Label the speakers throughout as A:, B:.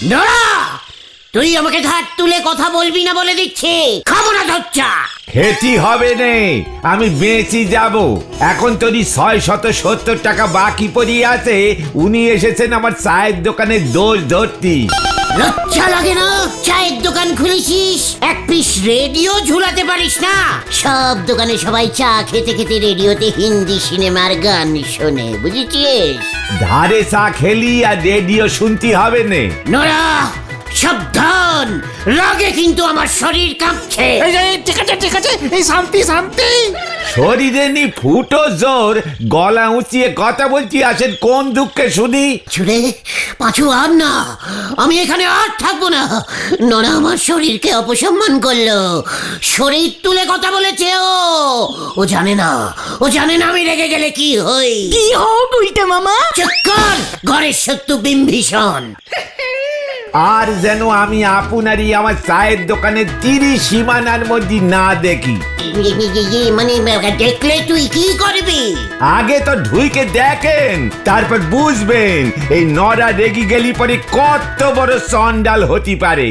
A: নড়া, তুই আমাকে ধার তুলে কথা বলবি না বলে দিচ্ছি। খাবো না তোর চা।
B: খেতি হবে নে, আমি বেঁচে যাব। এখন তোরই 670 টাকা বাকি পড়িয়ে আছে। উনি এসেছেন আমার চায়ের দোকানে দোষ ধরতি।
A: লজ্জা লাগে না? চায়ের দোকান খুলেছিস, এক পিস রেডিও ঝুলাতে পারিস না? সব দোকানে সবাই চা খেতে খেতে রেডিওতে হিন্দি সিনেমার গান শোনে, বুঝেছিস?
B: ধারে চা খেলি আর রেডিও শুনতে হবে নে।
A: নোরা, সাবধান, রাগে কিন্তু আমার শরীর কাঁপছে।
C: ঠিক আছে ঠিক আছে, এই শান্তি শান্তি।
B: শরীরে নি ফুটো জোর, গলা উঁচিয়ে কথা বলছি। আসেন কোন দুঃখে শুনি।
A: ছুড়ে পাঁচু, আর না, আমি এখানে আর থাকবো না। নোরা আমার শরীরকে অপসম্মান করলো, শরীর তুলে কথা বলেছে। ও জানে না, ও জানে না আমি রেগে গেলে কি হই।
D: কি হও গুলটে মামা?
A: চক্কর, ঘরের শত্রু বিম্ভীষণ।
B: আর যেন আমি আপনারই আমার চায়ের দোকানে 30 সীমানার মধ্যে না দেখি।
A: মানে দেখলে তুই কি করবি?
B: আগে তো ঢুইকে দেখেন, তারপর বুঝবেন এই নরা রেগি গেলি পরে কত বড় চন্ডাল হতে পারে।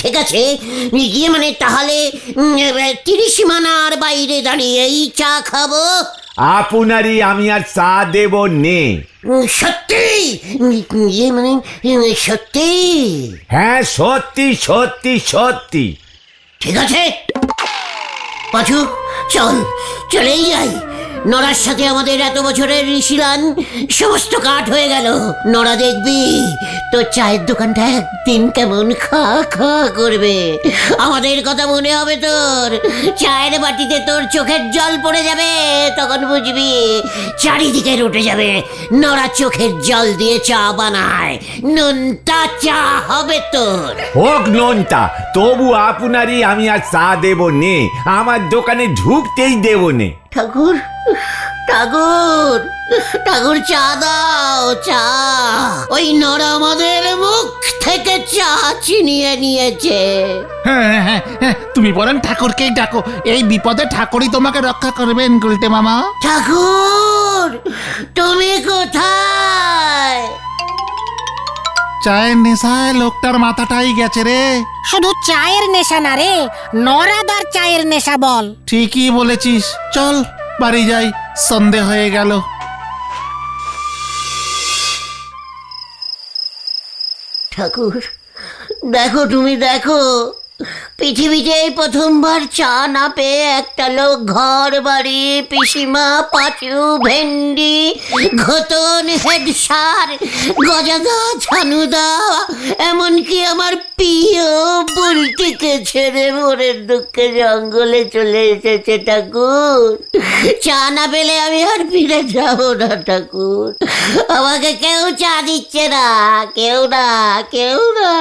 A: ঠিক আছে, গিয়ে মানে তাহলে 30 সীমানার বাইরে দাঁড়িয়েই চা খাবো।
B: আপনারই আমি আর চা দেব নে।
A: সত্যি? মানে সত্যি?
B: হ্যাঁ সত্যি সত্যি সত্যি।
A: ঠিক আছে পাঁচু, চল, চলেই যাই। নড়ার সাথে আমাদের এত বছরের ঋষিলান সমস্ত কাঠ হয়ে গেল। নড়া দেখবি তোর চায়ের দোকানটা একদিন কেমন খা খা করবে। আমাদের কথা মনে হবে তোর। চায়ের বাটিতে তোর চোখের জল পড়ে যাবে, তখন বুঝবি চারিদিকে রটে যাবে নড়া চোখের জল দিয়ে চা বানায়। নোনতা চা হবে তোর।
B: হোক নোনতা, তবু আপনারই আমি আর চা দেব নে। আমার দোকানে ঢুকতেই দেব নে।
A: ঠাকুর, ঠাকুর, ঠাকুর, চা দাও, চা। ওই নড়া আমাদের মুখ থেকে চা ছিনিয়ে নিয়েছে।
C: হ্যাঁ হ্যাঁ হ্যাঁ, তুমি বলেন ঠাকুরকেই ডাকো, এই বিপদে ঠাকুরই তোমাকে রক্ষা করবেন গুলটে মামা।
A: ঠাকুর, তুমি কোথায়?
C: চায়ের নেশায় লোকটার মাথাটাই গেছে রে।
D: শুধু চায়ের নেশা না রে, নরাদার চায়ের নেশা বল।
C: ঠিকই বলেছিস, চল বাড়ি যাই, সন্ধে হয়ে গেল।
A: ঠাকুর, দেখো, তুমি দেখো, পৃথিবীতে এই প্রথমবার চা না পেয়ে একটা লোক ঘর বাড়ি, পিসিমা, পাঁচু, ভেন্ডি, ঘতন, হেড সার, গজাদা, ছানুদা, এমনকি আমার প্রিয় বুলটিকে ছেড়ে মোরের দুঃখে জঙ্গলে চলে এসেছে। ঠাকুর, চা না পেলে আমি আর ফিরে যাব না। ঠাকুর, আমাকে কেউ চা দিচ্ছে না, কেউ না, কেউ না।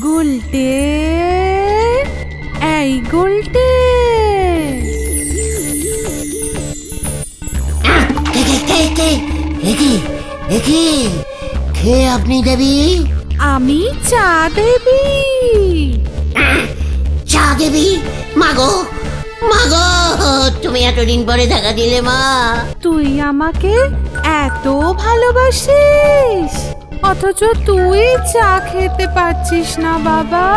E: গুলটে, এই গুলটে।
A: কে আপনি দেবী?
E: আমি চা দেবী।
A: চা দেবী? মাগো, মাগো, তুমি এতদিন পরে দেখা দিলে মা।
E: তুই আমাকে এত ভালোবাসিস, অথচ তুই চা খেতে পারছিস না বাবা।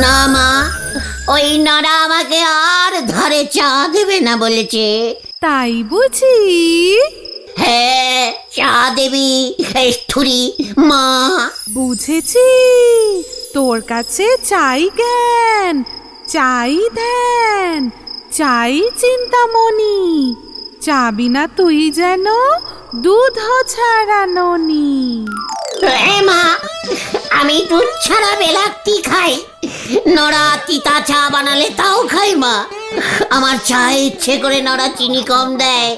A: না মা, ওই নড়া আমাকে আর ধারে চা দেবে না বলেছে।
E: তাই বুঝি?
A: হ্যাঁ, চা দেবী স্থুরি মা।
E: বুঝেছি, তোর কাছে চাই জ্ঞান, চাই ধ্যান, চাই চিন্তামণি। চাবি না তুই যেন দুধ ছাড়া ননি।
A: মা, আমি দুধ ছাড়া বেলাক্তি খাই, নড়া তিতা চা বানালে তাও খাই মা। আমার চায়ে ইচ্ছে করে নড়া চিনি কম দেয়,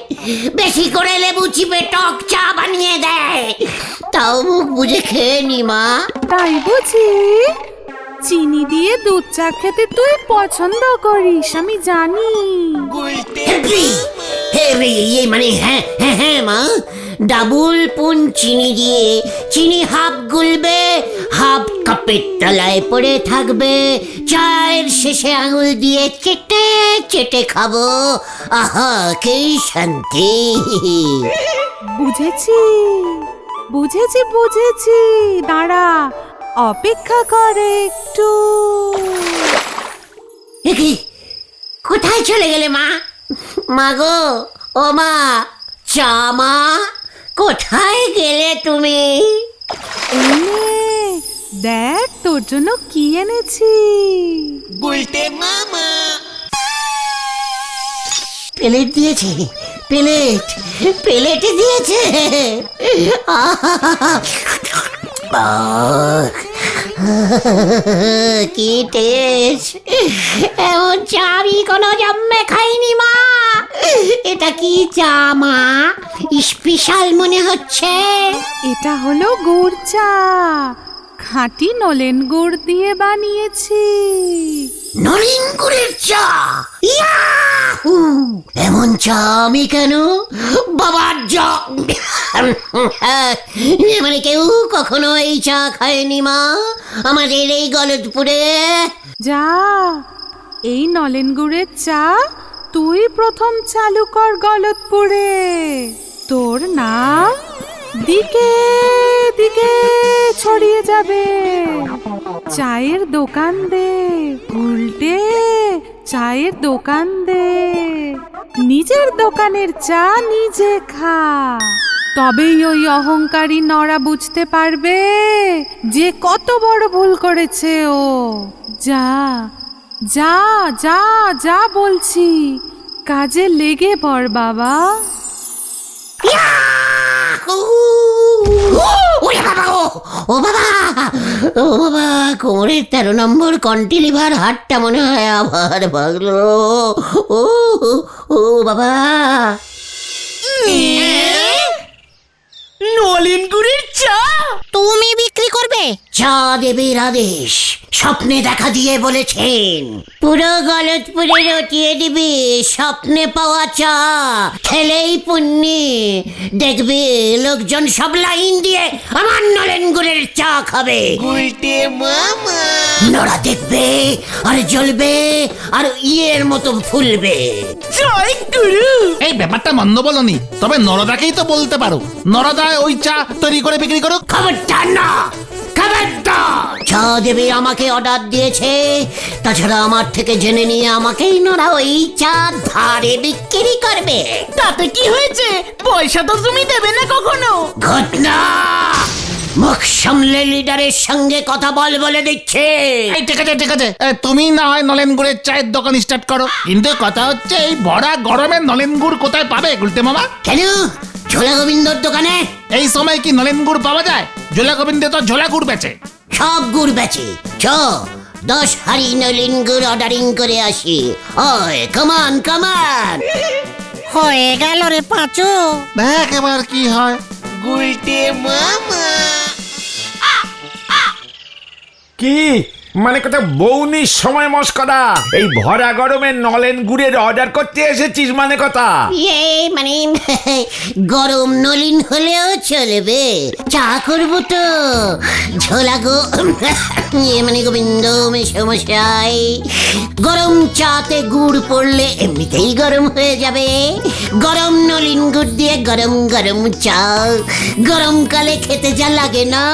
A: বেশি করে লেবু চিপে টক চা বানিয়ে দেয়, তাও মুখ বুঝে খেয়ে নি মা।
E: তাই বুঝি? চিনি দিয়ে দুধ চা খেতে তুই পছন্দ করিস, আমি জানি।
A: মানে হ্যাঁ হ্যাঁ হ্যাঁ মা, ডাবল পুন চিনি দিয়ে চিনি হাফ গুলবে হাফ কাপের তলায় পড়ে থাকবে, চায়ের শেষে আঙুল দিয়ে চেটে চেটে খাবো। আহা কি শান্তি!
E: বুঝেছি বুঝেছি বুঝেছি, দাঁড়া, অপেক্ষা করে একটু।
A: এ কি, কোথায় চলে গেলে মা? মা গো, ও মা, চা মা, কোথায় গেলে তুমি?
E: এই নে, দেখ তোর জন্য কি এনেছি।
A: প্লেট দিয়েছে, প্লেট, প্লেটে দিয়েছে। আহ, কি টেস্ট! এমন চা আমি কোনো জন্মে খাইনি মা। এটা কি চা মা? স্পেশাল মনে হচ্ছে।
E: এটা হলো গুড় চা, খাঁটি নলেন গুড় দিয়ে বানিয়েছি।
A: নলেন গুড়ের চা! ইয়াহু! এমন চা আমি কেন বাবার চা মানে কেউ কখনো এই চা খায়নি মা আমাদের এই গলদপুরে।
E: যা, এই নলেন গুড়ের চা তুই প্রথম চালু কর গলতপুরে। তোর নাম দিকে দিকে ছড়িয়ে যাবে। চায়ের দোকান দে, উল্টে চায়ের দোকান দে, নিজের দোকানের চা নিজে খা। তবেই ওই অহংকারী নরা বুঝতে পারবে যে কত বড় ভুল করেছে ও। যা যা যা যা বলছি, কাজে লেগে পড় বাবা।
A: ইয়াহু! ওরে বাবা, ও বাবা, ও বাবা, কোমরের 13 নম্বর কন্টিলিভার হাটটা মনে হয় আবার ভাগলো। ও ও বাবা!
F: নলেন গুড়ের চা
D: তুমি বিক্রি করবে?
A: চা দেবীর আদেশ স্বপ্নে দেখা দিয়ে বলেছেন, পুরো গলতপুরে রটিয়ে দিবি স্বপ্নে পাওয়া চা, খেলেই পুণ্যি। দেখবি লোকজন সব লাইন দিয়ে আমার নলেন গুড়ের চা খাবে। নড়া দেখবে আর জ্বলবে আর ইয়ের মতো ফুলবে।
F: জয় গুরু।
C: এই ব্যাপারটা মন্দ বলনি, তবে নরদাকেই তো বলতে পারো, নরদা ওই চা তৈরি করে বিক্রি করুক।
A: খবরদার না, খবরদার! চা দেবী আমাকে অর্ডার দিয়েছে, তাছাড়া আমার থেকে জেনে নিয়ে আমাকেই নোরা ওই চা ধারে বিক্রি করবে।
F: তাতে কি হয়েছে? পয়সা তো তুমি দেবে না কখনো।
A: ঘটনা, মুখ সামলে লিডারের সঙ্গে কথা বলে দিচ্ছে।
C: এই ঠিক আছে ঠিক আছে, তুমি না হয় নলেন গুড়ের চায়ের দোকান স্টার্ট করো, কিন্তু কথা হচ্ছে এই ভরা গরমে নলেন গুড় কোথায় পাবে গুলতে মামা?
A: কেন, ঝোলা গোবিন্দর দোকানে?
C: এই সময় কি নলেন গুড় পাওয়া যায়? ঝোলা গোবিন্দে তো ঝোলা গুড় বেচে।
A: সব গুড় বেচে। চ 10 হাড়ি নলেন গুড় অর্ডারিং করে আসি। ওই কামান কামান।
D: হয়ে গেল রে পাঁচু।
C: দেখ এবার কি হয়।
B: কি মানে কথা বৌনির সময় মস্করা, এই ভরা গরমে নলেন গুড়ের অর্ডার করতে এসেছিস মানে কথা?
A: মানে গরম নলিন হলেও চলবে, চা করবো তো। ঝোলা গো মানে গোবিন্দ মেশামশাই, গরম চাতে গুড় পড়লে এমনিতেই গরম হয়ে যাবে। গরম নলিন গুড় দিয়ে গরম গরম চা গরমকালে খেতে যা লাগে না।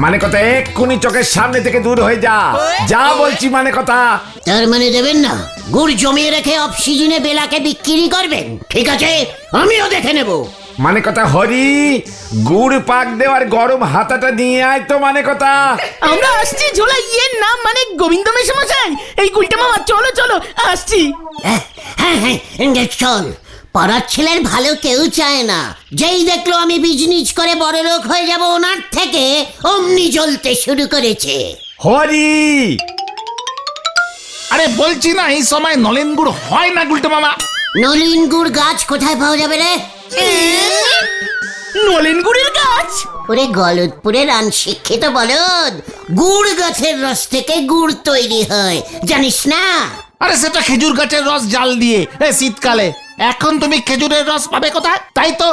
B: মানে কথা এক্ষুনি চোখের সামনে থেকে দূর হয়ে যা, যা বলছি মানে কথা।
A: তার মানে দেবেন না, গুড় জমিয়ে রেখে অফ সিজনে বেলাকে বিক্রি করবেন? ঠিক আছে, আমিও দেখে নেব।
B: মানে কথা হরি, গুড় পাক দেওয়ার গরম হাতাটা নিয়ে আয় তো মানে কথা।
F: আমরা আসছি, ঝোলা ইয়ের নাম মানে গোবিন্দ মেশামশাই। এই গুলটে মামা চলো চলো, আসছি।
A: হ্যাঁ হ্যাঁ, চল। পাড়ার ছেলের ভালো কেউ চায় না, যেই দেখলো আমি বিজনেস করে বড় লোক হয়ে যাব ওনার থেকে অমনি জ্বলতে শুরু করেছে।
B: হরি,
C: আরে বলছি না এই সময় নলেন গুড় হয় না গুলতে মামা।
A: নলিন গুড় গাছ কোথায় পাওয়া যাবে রে?
F: নলেন গুড়ের গাছ?
A: ওরে গলদপুরের আনশিক্ষিত বলদ, গুড় গাছের রস থেকে গুড় তৈরি হয়, জানিস না?
C: আরে সেটা খেজুর গাছের রস জাল দিয়ে শীতকালে। এখন তুমি খেজুরের রস পাবে কোথায়? তাই তো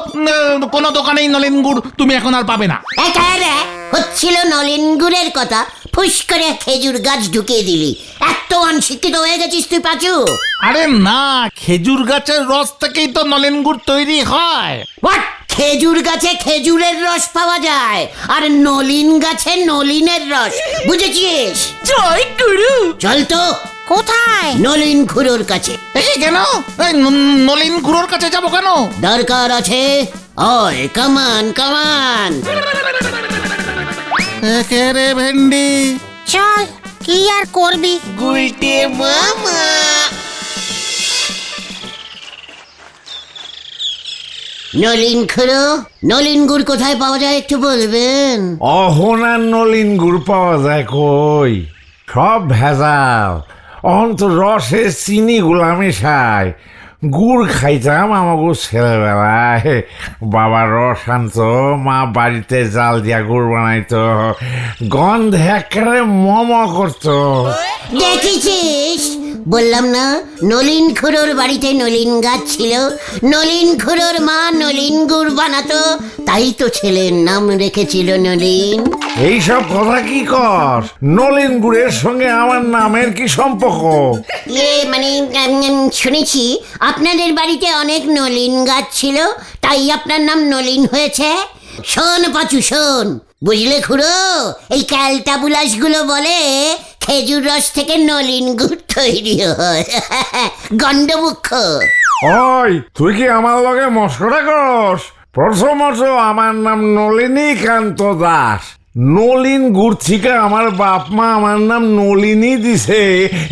C: কোনো দোকানেই নলেন গুড় তুমি এখন আর পাবে না।
A: একারে হচ্ছিল নলেন গুড়ের কথা, ফুস করে খেজুর গাছ ঢুকিয়ে দিলি। এত অনশিক্ষিত হয়ে গেছিস তুই পাঁচু।
C: আরে না, খেজুর গাছের রস থেকেই তো নলেন গুড় তৈরি হয়।
A: হোয়াট? খেজুর গাছে খেজুরের রস পাওয়া যায়, আর নলিন গাছে নলিনের রস, বুঝেছিস?
F: জয় গুরু।
A: চল তো
D: কোথায়?
A: নলিন খুড়োর কাছে।
C: এই কেন? এই নলিন গুড়োর কাছে যাবো কেন?
A: দরকার আছে। ওই কামান কামান।
C: একে রে ভেন্ডি।
D: চল, কি আর করবি?
A: নলিন খুড়ো, নলিন গুড় কোথায় পাওয়া যায় একটু বলবেন?
B: অহনার নলিন গুড় পাওয়া যায় কই? সব ভেজাল। অন্ত রসে চিনি গুলা মেশায়। গুড় খাইতাম আমাকে ছেলেবেলায়। বাবা রস আনতো, মা বাড়িতে জাল দিয়া গুড় বানাইতো, গন্ধে একেবারে মম করতো।
A: দেখেছিস, বললাম না নলিন খুড়োর বাড়িতে নলিন গাছ ছিল। নলিন খুড়োর মা নলিন গুড় বানাতো, তাই তো ছেলের নাম রেখেছিল নলিন।
B: এইসব কথা কি কর? নলিন গুড়ের সঙ্গে আমার নামের কি সম্পর্ক?
A: মানে শুনেছি আপনাদের বাড়িতে অনেক নলিন গাছ ছিল, তাই আপনার নাম নলিন হয়েছে। শোন পাঁচু শোন, বুঝলে খুড়ো, এই ক্যালটা বুলাস গুলো বলে খেজুর রস থেকে নলিন গুড় তৈরি হয়। গন্ডমুখ্য।
B: ওই তুই কি আমার লগে মস্করা করস? প্রথমত আমার নাম নলিনী কান্ত দাস। নলিন গুড় থেকে আমার বাপ মা আমার নাম নলিনী দিছে,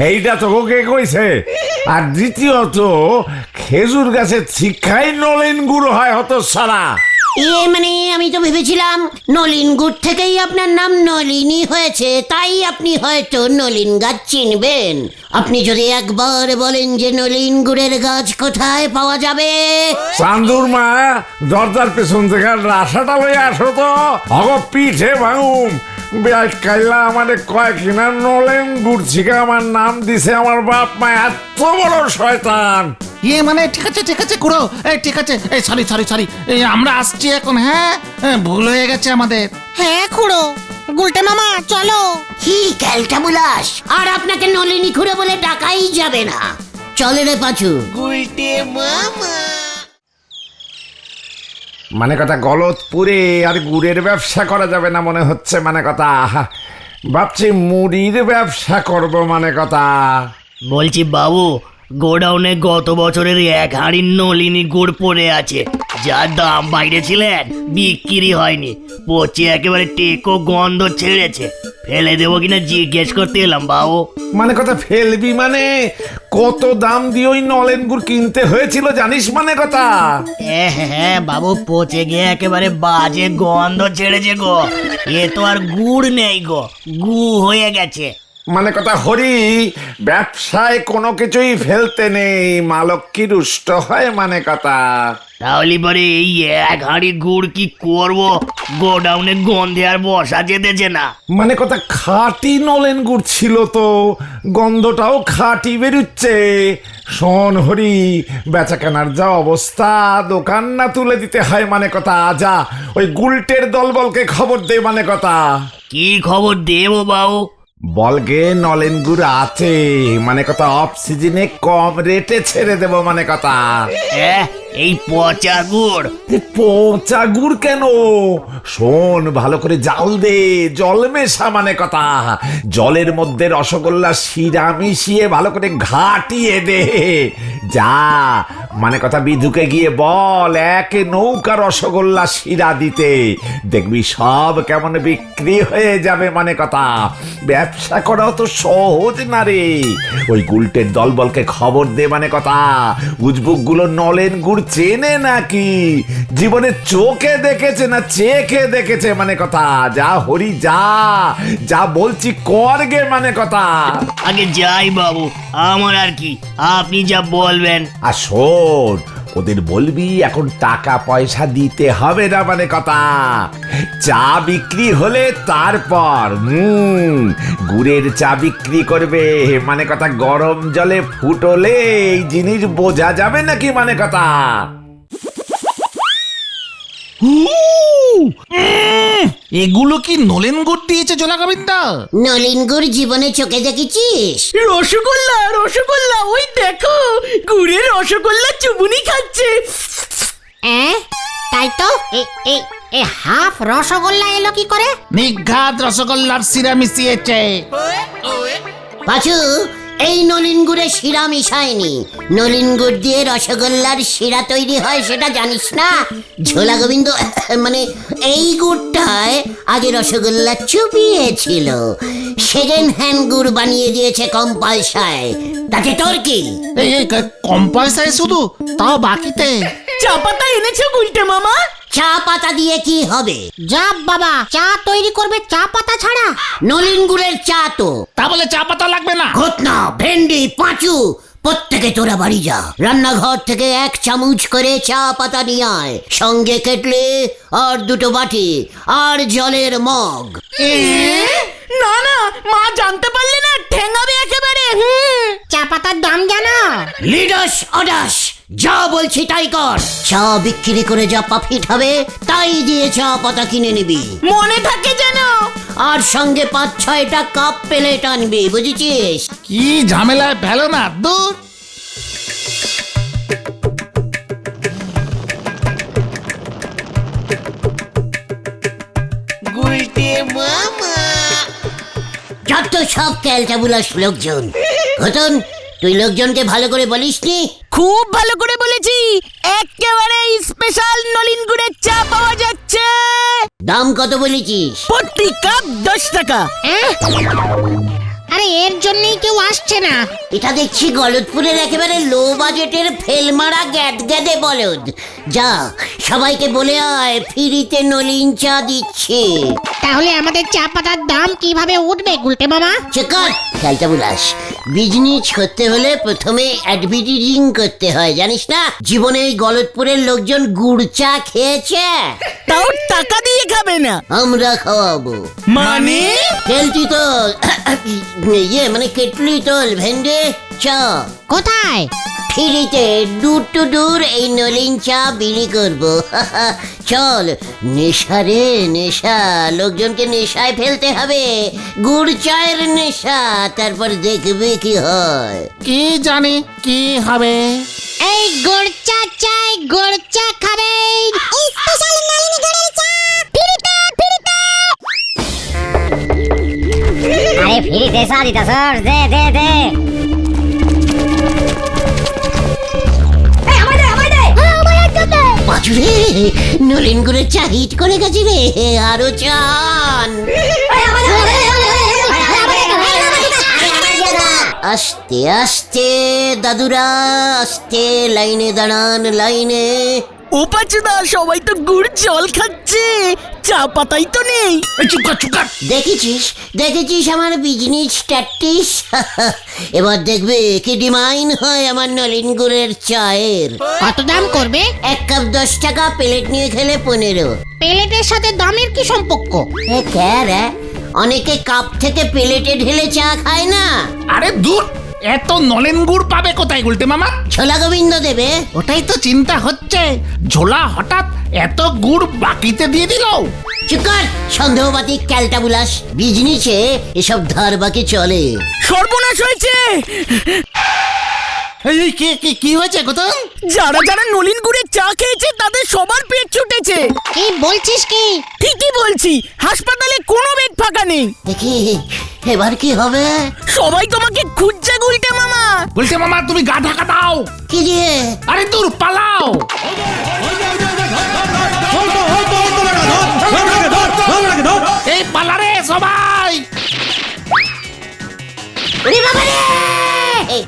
B: এইটা তোকে কে কইছে? আর দ্বিতীয়ত খেজুর গাছের শিক্ষাই নলিন গুড় হয় হতো সারা।
A: মানে আমি তো ভেবেছিলাম নলিন গুড় থেকেই আপনার নাম নলিনী হয়েছে, তাই আপনি হয়তো নলিন গাছ চিনবেন। আপনি যদি একবার বলেন যে নলিন গুড়ের গাছ কোথায় পাওয়া যাবে।
B: চান্দুর মা, দরজার পেছন থেকে রাসাটা লই আসো তো, অগ পিঠে ভাঙুম। বিরাট কাইলা আমাদের কয় কিনা নলেন গুড় থেকে আমার নাম দিছে আমার বাপ মা, এত বড় শয়তান।
C: মানে ঠিক আছে কুড়ো, এই ঠিক আছে, এই সরি এই আমরা আসছি এখন। হ্যাঁ, ভুল হয়ে গেছে আমাদের।
D: হ্যাঁ খুড়ো, গুলটে মামা চলো।
A: কি ক্যালটা বুলাস, আর আপনাকে নলিনী খুড়ো বলে ডাকাই যাবে না। চলে রে পাঁচু।
B: মানে কথা গলতপুরে আর গুড়ের ব্যবসা করা যাবে না মনে হচ্ছে। মানে কথা ভাবছি মুড়ির ব্যবসা করব। মানে কথা
F: বলছি বাবু, গোডাউনে গত বছরের 1 হাঁড়ি নলিনী গুড় পড়ে আছে, যার দাম বাইরেছিলেন, বিক্রি হয়নি, পচে একেবারে টেকো গন্ধ ছেড়েছে। ফেলে দেবো কিনা জিজ্ঞেস করতে এলাম বাবু।
B: মানে কথা ফেলবি মানে? কত দাম দিয়ে ওই নলেন গুড় কিনতে হয়েছিল জানিস? মানে কথা
F: হ্যাঁ বাবু, পচে গিয়ে একেবারে বাজে গন্ধ ছেড়েছে গো। এ তো আর গুড় নেই গো, গু হয়ে গেছে।
B: মানে কথা হরি, ব্যবসায় কোনো কিছুই ফেলতে নেই, মালক কি রুষ্ট হয়? মানে কথা
F: তাহলে পরে এই 1 হাঁড়ি গুড় কি করব? গোডাউনে গন্ধে আর বসা যেতেছে না।
B: মানে কথা খাঁটি নলেন গুড় ছিল তো, গন্ধটাও খাঁটি বেরুচ্ছে। শোন হরি, বেচা কেনার যা অবস্থা, দোকান না তুলে দিতে হয়। মানে কথা যা ওই গুলটের দলবলকে খবর দে। মানে কথা
F: কি খবর দেবো বাবু?
B: বলগে নলেন গুড় আছে। মানে কথা অফ সিজনে কম রেটে ছেড়ে দেব। মানে কথা
F: এই পচা গুড়?
B: পচা গুড় কেন? শোন, ভালো করে জাল দে, জল মেশা। মানে কথা জলের মধ্যে রসগোল্লা শিরা মিশিয়ে ভালো করে ঘাটিয়ে দে। যা মানে কথা বিধুকে গিয়ে বল 1 নৌকা রসগোল্লা শিরা দিতে, দেখবি সব কেমন বিক্রি হয়ে যাবে। মানে কথা ব্যবসা করাও তো সহজ না রে। ওই গুলটের দলবলকে খবর দে। মানে কথা উজবুক গুলো নলেন গুড় চেনে নাকি, জীবনে চোখে দেখেছে না চেখে দেখেছে? মানে কথা যা হরি, যা যা বলছি কর গে। মানে কথা
F: আগে যাই বাবু, আমার আর কি, আপনি যা বলবেন।
B: আর শোন, ওদের বলবি এখন টাকা পয়সা দিতে হবে না মানে কথা। চা বিক্রি হলে তারপর গুড়ের চা বিক্রি করবে মানে কথা। গরম জলে ফুটলে এই জিনিস বোঝা যাবে নাকি মানে কথা।
C: এগুলো কি নলেন গুড় দিয়েছে জোলা গোবিন্দা?
A: নলিন গুড় জীবনে চোখে দেখেছিস?
G: রসগোল্লা রসগোল্লা, ওই দেখো গুড়ের রসগোল্লা চুবুনি খাচ্ছে।
D: তাই তো এ হাফ রসগোল্লা এলো কি করে?
C: নিঘাত রসগোল্লার শিরা মিশিয়েছে।
A: পাঁচু, এই নলিন গুড়ে শিরা মিশায়নি। নলিন গুড় দিয়ে রসগোল্লার শিরা তৈরি হয় সেটা জানিস না? ঝোলা গোবিন্দ মানে এই গুড়টায় আগে রসগোল্লা চুপিয়েছিল, সেকেন্ড হ্যান্ড গুড় বানিয়ে দিয়েছে কম পয়সায়। তাতে তোর কি?
C: এই কম পয়সায় শুধু, তাও বাকিতে।
G: চা পাতা এনেছো গুলটে মামা?
A: চা পাতা দিয়ে কি হবে?
D: যা বাবা, চা তৈরি করবে চা পাতা ছাড়া?
A: নলিন গুড়ের চা তো।
C: তা বলে চা পাতা লাগবে না?
A: ঘটনা, ভেন্ডি, পাঁচু, প্রত্যেকে তোরা বাড়ি যা। রান্নাঘর থেকে 1 চামচ করে চা পাতা নিয়ে আয়, সঙ্গে কেটলি আর 2 বাটি আর জলের মগ।
G: না না, মা জানতে পারলে না ঠেঙ্গাবে একেবারে।
D: চা পাতার দাম জানো?
A: লিডাস অডাস, যা বলছি তাই কর। চা বিক্রি করে যা প্রফিট হবে তাই দিয়ে চা পাতা কিনে নিবি,
G: মনে থাকে যেন।
A: আর সঙ্গে 5-6টা কাপ প্লেট আনবি, বুঝেছিস?
C: কি ঝামেলায় ফেলো না, দূর।
A: যত সব ক্যালটাবুলাস লোকজন। ঘটন, তুই লোকজনকে ভালো করে বলিসনি?
G: খুব ভালো করে বলেছি, একেবারে স্পেশাল নলিন গুড়ের চা পাওয়া যাচ্ছে।
A: দাম কত বলেছিস?
G: প্রতি কাপ 10 টাকা।
D: আরে এর জন্যই কেউ আসছে না।
A: এটা দেখছি গলতপুরের একেবারে লো বাজেটের ফেলমারা গ্যাদে বলদ। যা, সবাইকে বলে আয় ফ্রিতে নলিন চা দিচ্ছে।
D: তাহলে আমাদের চা পাতার দাম কিভাবে উঠবে গুলটে মামা?
A: চেকার ক্যালটাবুলাস, বিজনেস করতে হলে প্রথমে অ্যাডভার্টাইজিং করতে হয়, জানিস না? জীবনে এই গলতপুরের লোকজন গুড় চা খেয়েছে?
G: তাও টাকা দিয়ে খাবে না।
A: আমরা খাওয়াবো।
G: মানে?
A: কেলটি তোল, মানে কেটলি তোল, ভেন্ডে চা।
D: কোথায়?
A: ফ্রিতে দূর এই নলিন চা বিলি করবো। চল, নেশা রে নেশা, লোকজনকে নেশায় ফেলতে হবে। গুড় চায়ের নেশা, তারপর দেখবে কি হয়।
C: কি জানি কি হবে।
D: এই গুড় চা চাই, গুড় চা খাবেন। স্পেশাল নলিনী গুড়ের চা ফ্রিতে ফ্রিতে। আরে ফ্রিতে চা দিতাছস, দে দে দে।
A: পাঁচুরে, নলিন গুড়ের চা হিট করে গেছি রে, আরো চান। আস্তে আস্তে দাদুরা, আস্তে, লাইনে দাঁড়ান, লাইনে।
G: ও পাচুদা, সবাই তো গুড় জল খাচ্ছে, চা পাতাই তো নেই।
C: চুকার।
A: দেখেছিস আমার বিজনেস ট্যাকটিস? এবার দেখবে কি ডিমাইন হয় আমার নলিন গুড়ের চায়ের।
D: কত দাম করবে?
A: 1 কাপ 10 টাকা, প্লেট নিয়ে খেলে 15।
D: প্লেটের সাথে দামের কি সম্পর্ক?
A: অনেকে কাপ থেকে প্লেটে ঢেলে চা খায় না।
C: আরে দূর, এত নলেন গুড় পাবে কোথায় গুলটে মামা?
A: ছোলা গোবিন্দ দেবে।
C: ওটাই তো চিন্তা হচ্ছে, ঝোলা হঠাৎ এত গুড় বাকিতে দিয়ে দিল।
A: চুকার সন্দেহবাদী ক্যালটাবুলাস, বিজনেসে এসব ধার বাকি চলে।
G: সর্বনাশ হয়েছে।
C: এই কি হয়েছে গৌতম?
G: যারা যারা নলিন গুড়ের চা খেয়েছে তাদের সবার পেট ছুটেছে।
D: কি বলছিস কি?
G: ঠিকই বলছি, হাসপাতালে কোনো বেড ফাঁকা নেই।
A: দেখি এবার কি হবে।
G: সবাই তোমাকে খুঁজছে গুলটে মামা।
C: গুলটে মামা, তুমি গা ঢাকা দাও।
A: কি দিয়ে?
C: আরে দূর, পালাও। এই পালারে সবাই।
A: ওরে বাবা রে!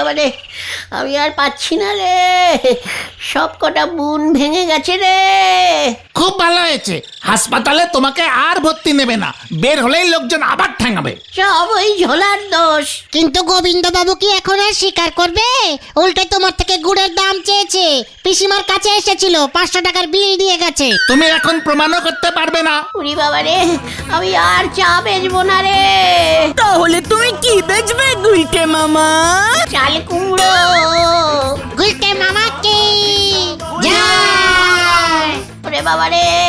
A: বাবা রে, আমি আর পাচ্ছি না রে, সব কটা বুন ভেঙে গেছে রে।
C: খুব ভালো হয়েছে, হাসপাতালে তোমাকে আর ভর্তি নেবে না, বের হলেই লোকজন আবার ঠ্যাঙাবে।
A: সব ওই ঝোলার দোষ।
D: কিন্তু গোবিন্দ বাবু কি এখন আর স্বীকার করবে? উল্টে তোমার থেকে গুড়ের দাম চেয়েছে, পিসিমার কাছে এসেছিল, 500 টাকার বিল দিয়ে গেছে।
C: তুমি এখন প্রমাণও করতে পারবে না।
A: উরি বাবা রে, আমি আর চা বেচবো না রে।
G: তাহলে তুমি কি বেচবে গুলটে মামা?
A: চাল কুমড়ো।
D: গুলটে মামা কি জয়।
A: ওরে বাবা রে,